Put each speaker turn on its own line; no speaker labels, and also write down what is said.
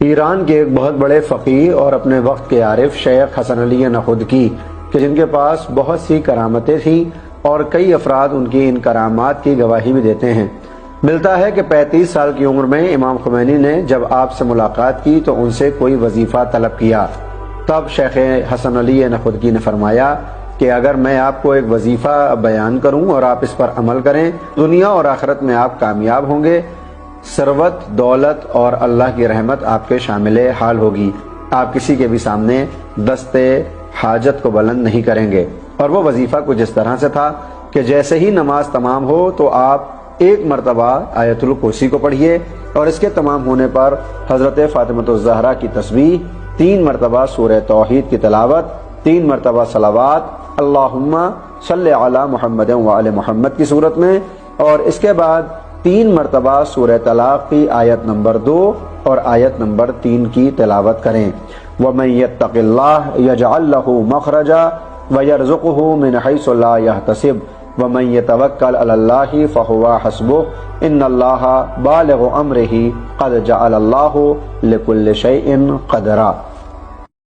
ایران کے ایک بہت بڑے فقیہ اور اپنے وقت کے عارف شیخ حسن علی نخودکی کہ جن کے پاس بہت سی کرامتیں تھیں اور کئی افراد ان کی ان کرامات کی گواہی بھی دیتے ہیں، ملتا ہے کہ 35 سال کی عمر میں امام خمینی نے جب آپ سے ملاقات کی تو ان سے کوئی وظیفہ طلب کیا۔ تب شیخ حسن علی نخودکی نے فرمایا کہ اگر میں آپ کو ایک وظیفہ بیان کروں اور آپ اس پر عمل کریں، دنیا اور آخرت میں آپ کامیاب ہوں گے، ثروت، دولت اور اللہ کی رحمت آپ کے شامل حال ہوگی، آپ کسی کے بھی سامنے دست حاجت کو بلند نہیں کریں گے۔ اور وہ وظیفہ کچھ اس طرح سے تھا کہ جیسے ہی نماز تمام ہو تو آپ ایک مرتبہ آیت الکرسی کو پڑھیے اور اس کے تمام ہونے پر حضرت فاطمۃ الزہرا کی تسبیح، 3 مرتبہ سورہ توحید کی تلاوت، 3 مرتبہ صلوات اللہم صلی علی محمد وعلی محمد کی صورت میں، اور اس کے بعد 3 مرتبہ سورہ طلاق کی آیت نمبر 2 اور آیت نمبر 3 کی تلاوت کریں۔ وَمَن يَتَّقِ اللَّهَ يَجْعَل لَّهُ مَخْرَجًا وَيَرْزُقْهُ مِنْ حَيْثُ لَا يَحْتَسِبُ وَمَن يَتَوَكَّلْ عَلَى اللَّهِ فَهُوَ حَسْبُهُ إِنَّ اللَّهَ بَالِغُ أَمْرِهِ قَدْ جَعَلَ اللَّهُ لِكُلِّ شَيْءٍ قَدْرًا۔